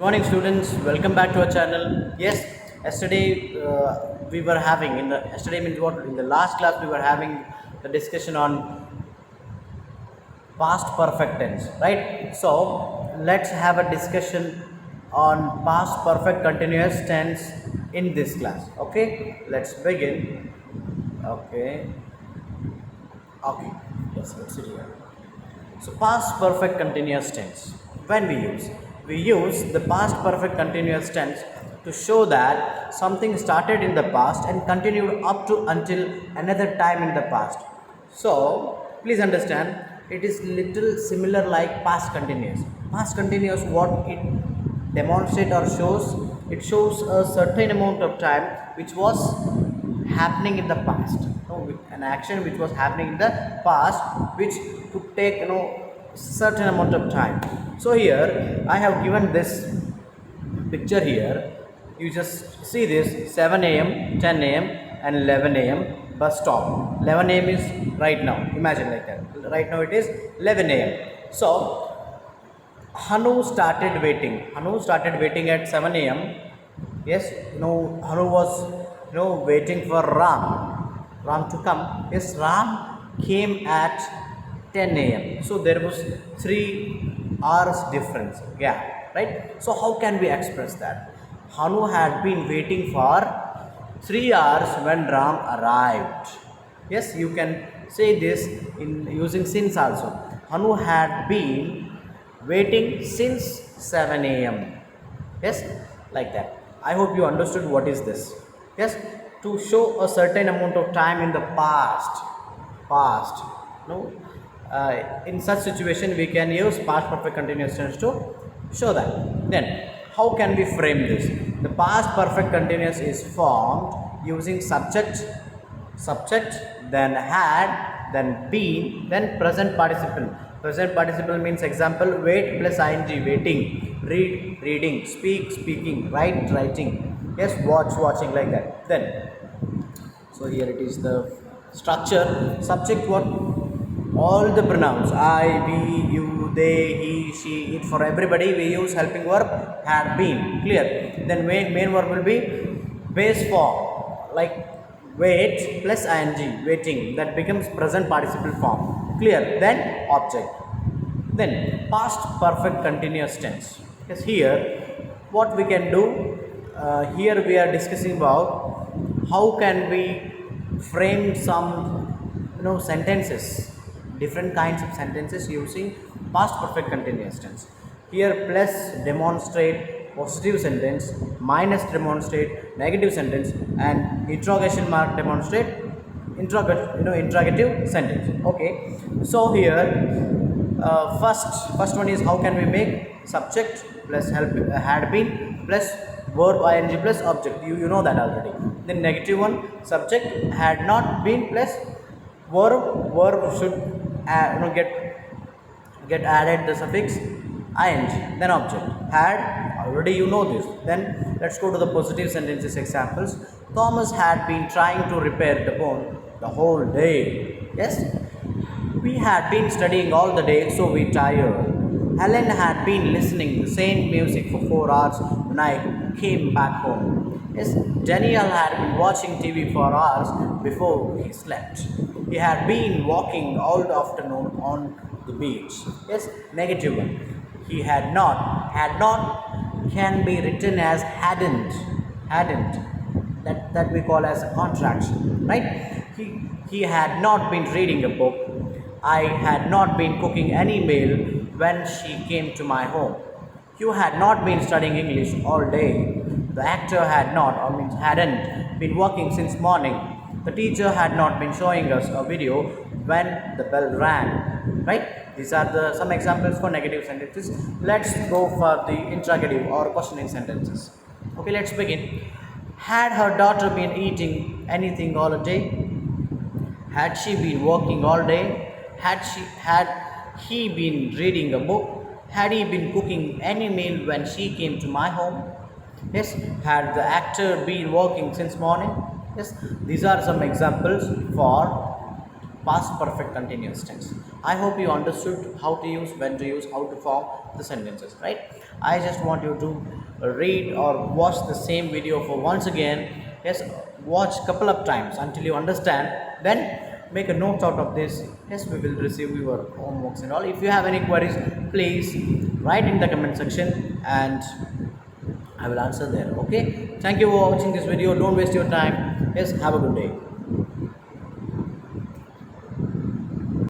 Morning students, welcome back to our channel. Yes, yesterday we were having in the yesterday means what in the last class we were having the discussion on past perfect tense, right? So let's have a discussion on past perfect continuous tense in this class. Okay, let's begin. Okay, okay, yes, let's see here. So past perfect continuous tense. When we use the past perfect continuous tense to show that something started in the past and continued up to until another time in the past. So please understand it is little similar like past continuous. Past continuous what it demonstrate or shows, it shows a certain amount of time which was happening in the past, an action which was happening in the past which could take certain amount of time. So here I have given this picture here. You just see this 7 a.m, 10 a.m and 11 a.m bus stop. 11 a.m is right now, imagine like that. Right now it is 11 a.m. So Hanu started waiting at 7 a.m. Yes, Hanu was waiting for Ram to come. Yes, Ram came at 10 a.m. So there was 3 hours difference. Yeah, right. So how can we express that? Hanu had been waiting for 3 hours when Ram arrived. Yes, you can say this in using since also. Hanu had been waiting since 7 a.m. Yes, like that. I hope you understood what is this. Yes, to show a certain amount of time in the past. No, in such situation we can use past perfect continuous tense to show that. Then how can we frame this? The past perfect continuous is formed using subject, then had, then been, then present participle. Present participle means example wait plus ing, waiting, read, reading, speak, speaking, write, writing. Yes, watch, watching, like that. Then so here it is the structure. Subject what? All the pronouns I, we, you, they, he, she, it. For everybody we use helping verb had been. Clear? Then main verb will be base form, like wait plus ing, waiting, that becomes present participle form. Clear? Then object. Then past perfect continuous tense. Yes, here what we can do, here we are discussing about how can we frame some sentences, different kinds of sentences using past perfect continuous tense. Here plus demonstrate positive sentence, minus demonstrate negative sentence, and interrogation mark demonstrate interrogative sentence. Okay, so here first one is how can we make subject plus help had been plus verb ing plus object. You know that already. Then negative one, subject had not been plus verb should get added the suffix ing, then object had, already you know this. Then let's go to the positive sentences examples. Thomas had been trying to repair the phone the whole day. Yes, we had been studying all the day, so we tired. Helen had been listening the same music for 4 hours when I came back home. Yes, Daniel had been watching TV for hours before he slept. He had been walking all the afternoon on the beach. Yes, negative one. He had not can be written as hadn't. That we call as a contraction, right? He had not been reading a book. I had not been cooking any meal when she came to my home. You had not been studying English all day. The actor had not, or means hadn't, been working since morning. The teacher had not been showing us a video when the bell rang. Right? These are some examples for negative sentences. Let's go for the interrogative or questioning sentences. Okay, let's begin. Had her daughter been eating anything all day? Had she been working all day? Had he been reading a book? Had he been cooking any meal when she came to my home? Yes. Had the actor been working since morning? Yes. These are some examples for past perfect continuous tense. I hope you understood how to use, when to use, how to form the sentences, right? I just want you to read or watch the same video for once again. Yes, watch couple of times until you understand. Then make a note out of this. Yes, we will receive your homeworks and all. If you have any queries, please write in the comment section and I will answer there. Okay, thank you for watching this video. Don't waste your time. Yes, have a good day.